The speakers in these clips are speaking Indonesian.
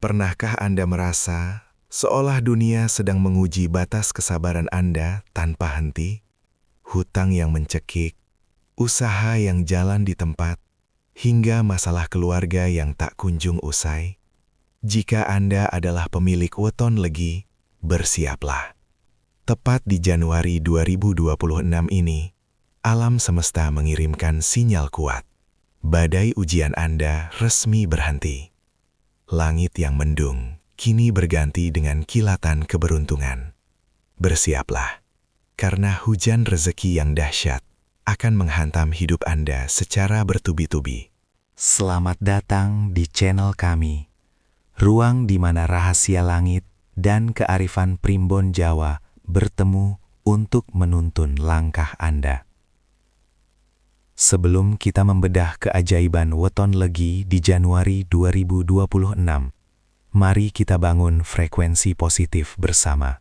Pernahkah Anda merasa seolah dunia sedang menguji batas kesabaran Anda tanpa henti? Hutang yang mencekik, usaha yang jalan di tempat, hingga masalah keluarga yang tak kunjung usai? Jika Anda adalah pemilik weton legi, bersiaplah. Tepat di Januari 2026 ini, alam semesta mengirimkan sinyal kuat. Badai ujian Anda resmi berhenti. Langit yang mendung kini berganti dengan kilatan keberuntungan. Bersiaplah, karena hujan rezeki yang dahsyat akan menghantam hidup Anda secara bertubi-tubi. Selamat datang di channel kami, ruang di mana rahasia langit dan kearifan primbon Jawa bertemu untuk menuntun langkah Anda. Sebelum kita membedah keajaiban weton legi di Januari 2026, mari kita bangun frekuensi positif bersama.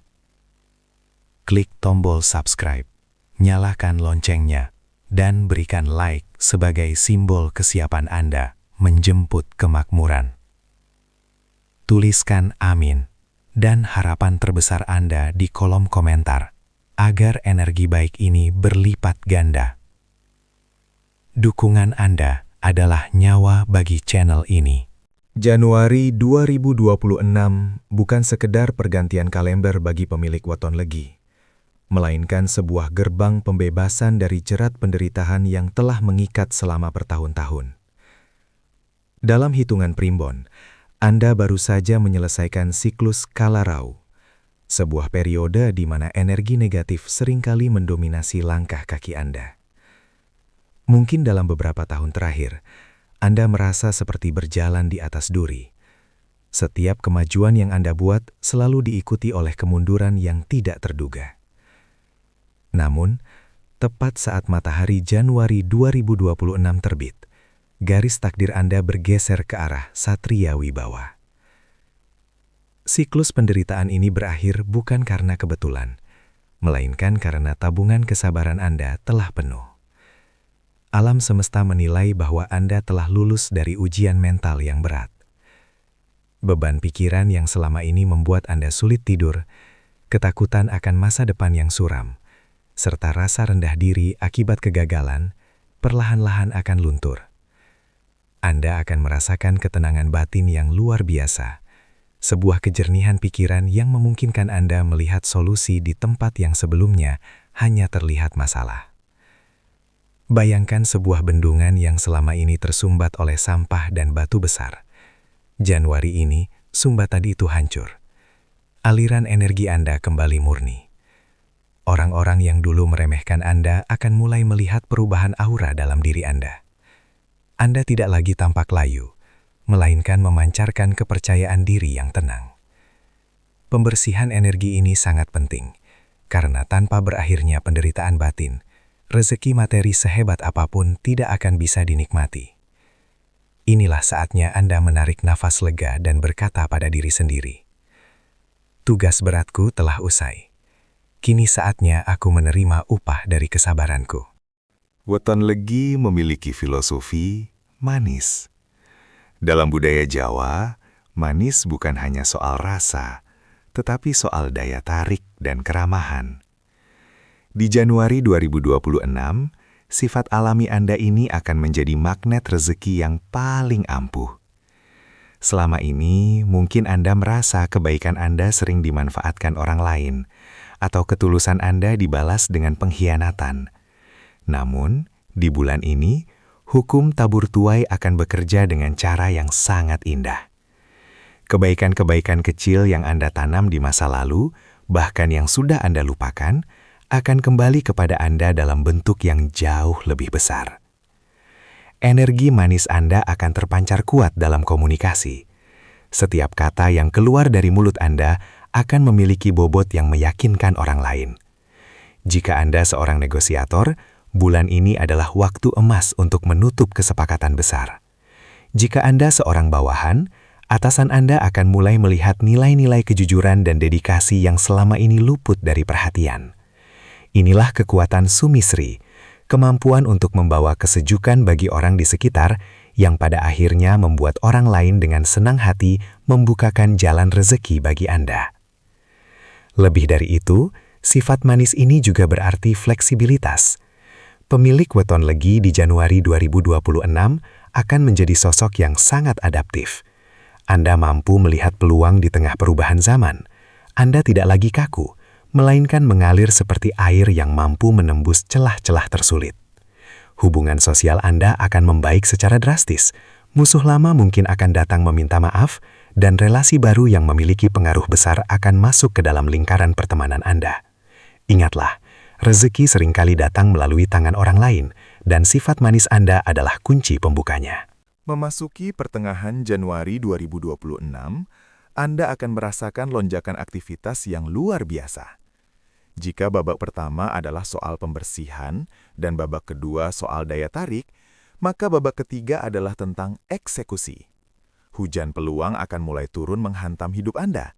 Klik tombol subscribe, nyalakan loncengnya, dan berikan like sebagai simbol kesiapan Anda menjemput kemakmuran. Tuliskan amin dan harapan terbesar Anda di kolom komentar, agar energi baik ini berlipat ganda. Dukungan Anda adalah nyawa bagi channel ini. Januari 2026 bukan sekedar pergantian kalender bagi pemilik weton legi, melainkan sebuah gerbang pembebasan dari jerat penderitaan yang telah mengikat selama bertahun-tahun. Dalam hitungan primbon, Anda baru saja menyelesaikan siklus Kalarau, sebuah periode di mana energi negatif seringkali mendominasi langkah kaki Anda. Mungkin dalam beberapa tahun terakhir, Anda merasa seperti berjalan di atas duri. Setiap kemajuan yang Anda buat selalu diikuti oleh kemunduran yang tidak terduga. Namun, tepat saat matahari Januari 2026 terbit, garis takdir Anda bergeser ke arah Satria Wibawa. Siklus penderitaan ini berakhir bukan karena kebetulan, melainkan karena tabungan kesabaran Anda telah penuh. Alam semesta menilai bahwa Anda telah lulus dari ujian mental yang berat. Beban pikiran yang selama ini membuat Anda sulit tidur, ketakutan akan masa depan yang suram, serta rasa rendah diri akibat kegagalan, perlahan-lahan akan luntur. Anda akan merasakan ketenangan batin yang luar biasa, sebuah kejernihan pikiran yang memungkinkan Anda melihat solusi di tempat yang sebelumnya hanya terlihat masalah. Bayangkan sebuah bendungan yang selama ini tersumbat oleh sampah dan batu besar. Januari ini, sumbatan itu hancur. Aliran energi Anda kembali murni. Orang-orang yang dulu meremehkan Anda akan mulai melihat perubahan aura dalam diri Anda. Anda tidak lagi tampak layu, melainkan memancarkan kepercayaan diri yang tenang. Pembersihan energi ini sangat penting, karena tanpa berakhirnya penderitaan batin, rezeki materi sehebat apapun tidak akan bisa dinikmati. Inilah saatnya Anda menarik nafas lega dan berkata pada diri sendiri, "Tugas beratku telah usai. Kini saatnya aku menerima upah dari kesabaranku." Weton legi memiliki filosofi manis. Dalam budaya Jawa, manis bukan hanya soal rasa, tetapi soal daya tarik dan keramahan. Di Januari 2026, sifat alami Anda ini akan menjadi magnet rezeki yang paling ampuh. Selama ini, mungkin Anda merasa kebaikan Anda sering dimanfaatkan orang lain, atau ketulusan Anda dibalas dengan pengkhianatan. Namun, di bulan ini, hukum tabur tuai akan bekerja dengan cara yang sangat indah. Kebaikan-kebaikan kecil yang Anda tanam di masa lalu, bahkan yang sudah Anda lupakan, akan kembali kepada Anda dalam bentuk yang jauh lebih besar. Energi manis Anda akan terpancar kuat dalam komunikasi. Setiap kata yang keluar dari mulut Anda akan memiliki bobot yang meyakinkan orang lain. Jika Anda seorang negosiator, bulan ini adalah waktu emas untuk menutup kesepakatan besar. Jika Anda seorang bawahan, atasan Anda akan mulai melihat nilai-nilai kejujuran dan dedikasi yang selama ini luput dari perhatian. Inilah kekuatan Sumisri, kemampuan untuk membawa kesejukan bagi orang di sekitar yang pada akhirnya membuat orang lain dengan senang hati membukakan jalan rezeki bagi Anda. Lebih dari itu, sifat manis ini juga berarti fleksibilitas. Pemilik weton legi di Januari 2026 akan menjadi sosok yang sangat adaptif. Anda mampu melihat peluang di tengah perubahan zaman. Anda tidak lagi kaku, melainkan mengalir seperti air yang mampu menembus celah-celah tersulit. Hubungan sosial Anda akan membaik secara drastis. Musuh lama mungkin akan datang meminta maaf, dan relasi baru yang memiliki pengaruh besar akan masuk ke dalam lingkaran pertemanan Anda. Ingatlah, rezeki seringkali datang melalui tangan orang lain, dan sifat manis Anda adalah kunci pembukanya. Memasuki pertengahan Januari 2026, Anda akan merasakan lonjakan aktivitas yang luar biasa. Jika babak pertama adalah soal pembersihan dan babak kedua soal daya tarik, maka babak ketiga adalah tentang eksekusi. Hujan peluang akan mulai turun menghantam hidup Anda.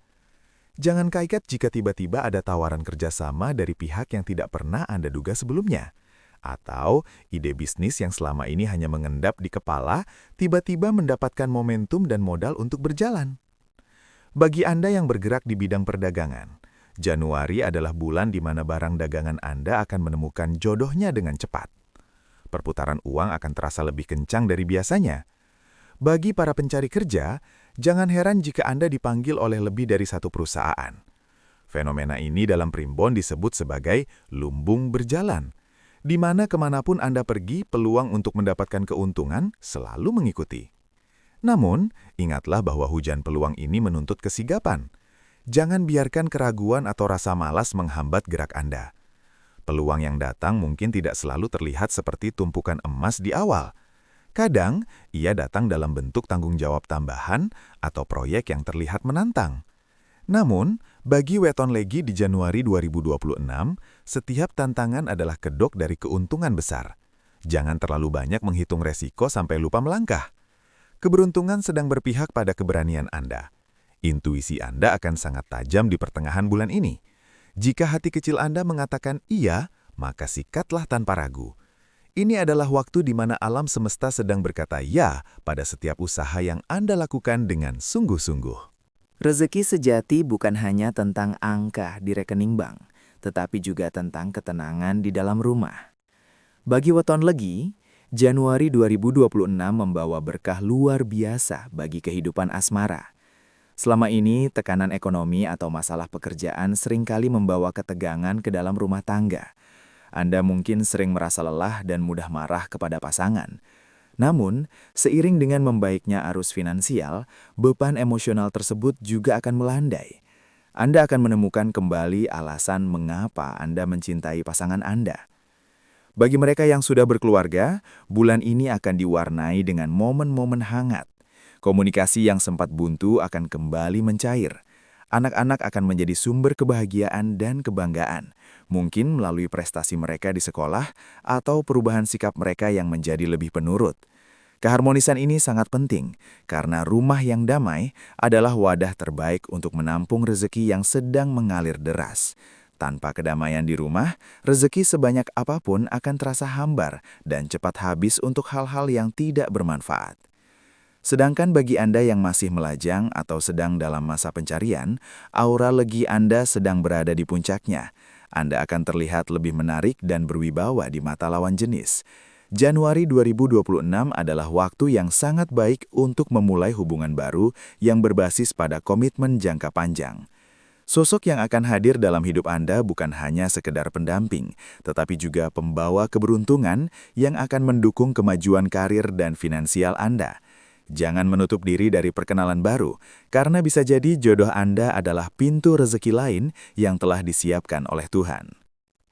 Jangan kaget jika tiba-tiba ada tawaran kerjasama dari pihak yang tidak pernah Anda duga sebelumnya. Atau ide bisnis yang selama ini hanya mengendap di kepala, tiba-tiba mendapatkan momentum dan modal untuk berjalan. Bagi Anda yang bergerak di bidang perdagangan, Januari adalah bulan di mana barang dagangan Anda akan menemukan jodohnya dengan cepat. Perputaran uang akan terasa lebih kencang dari biasanya. Bagi para pencari kerja, jangan heran jika Anda dipanggil oleh lebih dari satu perusahaan. Fenomena ini dalam primbon disebut sebagai lumbung berjalan, di mana kemanapun Anda pergi, peluang untuk mendapatkan keuntungan selalu mengikuti. Namun, ingatlah bahwa hujan peluang ini menuntut kesigapan. Jangan biarkan keraguan atau rasa malas menghambat gerak Anda. Peluang yang datang mungkin tidak selalu terlihat seperti tumpukan emas di awal. Kadang, ia datang dalam bentuk tanggung jawab tambahan atau proyek yang terlihat menantang. Namun, bagi weton legi di Januari 2026, setiap tantangan adalah kedok dari keuntungan besar. Jangan terlalu banyak menghitung resiko sampai lupa melangkah. Keberuntungan sedang berpihak pada keberanian Anda. Intuisi Anda akan sangat tajam di pertengahan bulan ini. Jika hati kecil Anda mengatakan iya, maka sikatlah tanpa ragu. Ini adalah waktu di mana alam semesta sedang berkata ya pada setiap usaha yang Anda lakukan dengan sungguh-sungguh. Rezeki sejati bukan hanya tentang angka di rekening bank, tetapi juga tentang ketenangan di dalam rumah. Bagi weton legi, Januari 2026 membawa berkah luar biasa bagi kehidupan asmara. Selama ini, tekanan ekonomi atau masalah pekerjaan seringkali membawa ketegangan ke dalam rumah tangga. Anda mungkin sering merasa lelah dan mudah marah kepada pasangan. Namun, seiring dengan membaiknya arus finansial, beban emosional tersebut juga akan melandai. Anda akan menemukan kembali alasan mengapa Anda mencintai pasangan Anda. Bagi mereka yang sudah berkeluarga, bulan ini akan diwarnai dengan momen-momen hangat. Komunikasi yang sempat buntu akan kembali mencair. Anak-anak akan menjadi sumber kebahagiaan dan kebanggaan, mungkin melalui prestasi mereka di sekolah atau perubahan sikap mereka yang menjadi lebih penurut. Keharmonisan ini sangat penting, karena rumah yang damai adalah wadah terbaik untuk menampung rezeki yang sedang mengalir deras. Tanpa kedamaian di rumah, rezeki sebanyak apapun akan terasa hambar dan cepat habis untuk hal-hal yang tidak bermanfaat. Sedangkan bagi Anda yang masih melajang atau sedang dalam masa pencarian, aura legi Anda sedang berada di puncaknya. Anda akan terlihat lebih menarik dan berwibawa di mata lawan jenis. Januari 2026 adalah waktu yang sangat baik untuk memulai hubungan baru yang berbasis pada komitmen jangka panjang. Sosok yang akan hadir dalam hidup Anda bukan hanya sekedar pendamping, tetapi juga pembawa keberuntungan yang akan mendukung kemajuan karir dan finansial Anda. Jangan menutup diri dari perkenalan baru, karena bisa jadi jodoh Anda adalah pintu rezeki lain yang telah disiapkan oleh Tuhan.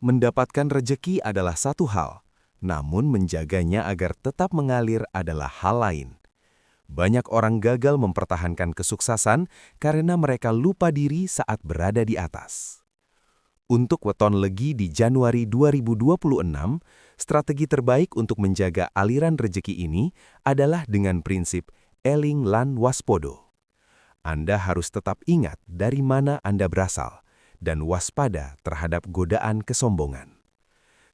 Mendapatkan rezeki adalah satu hal, namun menjaganya agar tetap mengalir adalah hal lain. Banyak orang gagal mempertahankan kesuksesan karena mereka lupa diri saat berada di atas. Untuk weton legi di Januari 2026, strategi terbaik untuk menjaga aliran rezeki ini adalah dengan prinsip eling lan waspodo. Anda harus tetap ingat dari mana Anda berasal dan waspada terhadap godaan kesombongan.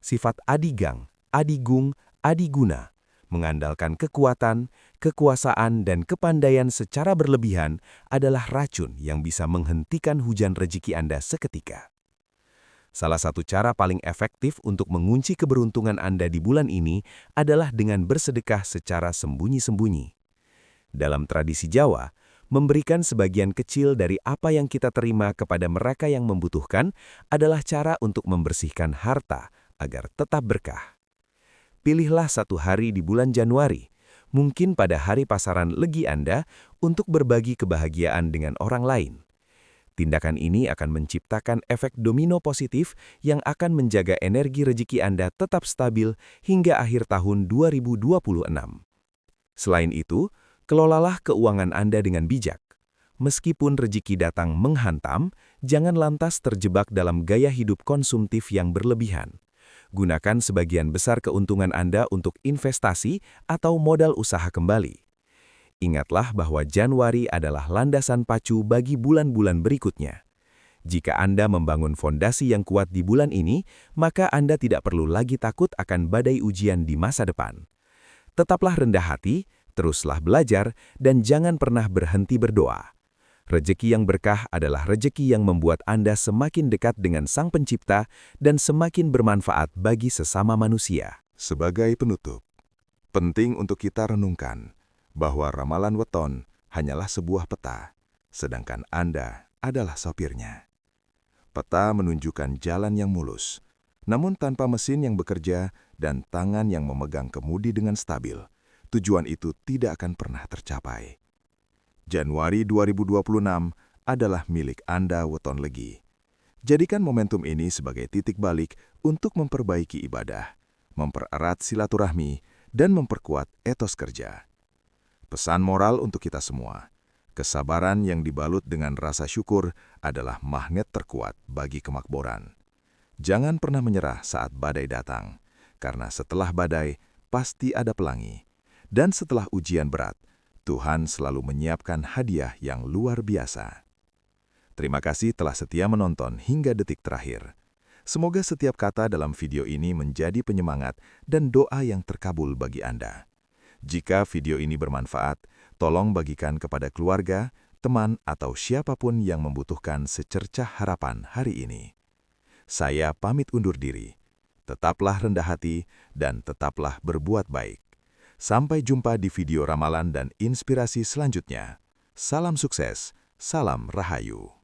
Sifat adigang, adigung, adiguna Mengandalkan kekuatan, kekuasaan, dan kepandaian secara berlebihan adalah racun yang bisa menghentikan hujan rezeki Anda seketika. Salah satu cara paling efektif untuk mengunci keberuntungan Anda di bulan ini adalah dengan bersedekah secara sembunyi-sembunyi. Dalam tradisi Jawa, memberikan sebagian kecil dari apa yang kita terima kepada mereka yang membutuhkan adalah cara untuk membersihkan harta agar tetap berkah. Pilihlah satu hari di bulan Januari, mungkin pada hari pasaran legi Anda, untuk berbagi kebahagiaan dengan orang lain. Tindakan ini akan menciptakan efek domino positif yang akan menjaga energi rezeki Anda tetap stabil hingga akhir tahun 2026. Selain itu, kelolalah keuangan Anda dengan bijak. Meskipun rezeki datang menghantam, jangan lantas terjebak dalam gaya hidup konsumtif yang berlebihan. Gunakan sebagian besar keuntungan Anda untuk investasi atau modal usaha kembali. Ingatlah bahwa Januari adalah landasan pacu bagi bulan-bulan berikutnya. Jika Anda membangun fondasi yang kuat di bulan ini, maka Anda tidak perlu lagi takut akan badai ujian di masa depan. Tetaplah rendah hati, teruslah belajar, dan jangan pernah berhenti berdoa. Rezeki yang berkah adalah rezeki yang membuat Anda semakin dekat dengan Sang Pencipta dan semakin bermanfaat bagi sesama manusia. Sebagai penutup, penting untuk kita renungkan bahwa ramalan weton hanyalah sebuah peta, sedangkan Anda adalah sopirnya. Peta menunjukkan jalan yang mulus, namun tanpa mesin yang bekerja dan tangan yang memegang kemudi dengan stabil, tujuan itu tidak akan pernah tercapai. Januari 2026 adalah milik Anda weton legi. Jadikan momentum ini sebagai titik balik untuk memperbaiki ibadah, mempererat silaturahmi, dan memperkuat etos kerja. Pesan moral untuk kita semua, kesabaran yang dibalut dengan rasa syukur adalah magnet terkuat bagi kemakmuran. Jangan pernah menyerah saat badai datang, karena setelah badai pasti ada pelangi. Dan setelah ujian berat, Tuhan selalu menyiapkan hadiah yang luar biasa. Terima kasih telah setia menonton hingga detik terakhir. Semoga setiap kata dalam video ini menjadi penyemangat dan doa yang terkabul bagi Anda. Jika video ini bermanfaat, tolong bagikan kepada keluarga, teman, atau siapapun yang membutuhkan secercah harapan hari ini. Saya pamit undur diri. Tetaplah rendah hati dan tetaplah berbuat baik. Sampai jumpa di video ramalan dan inspirasi selanjutnya. Salam sukses, salam rahayu.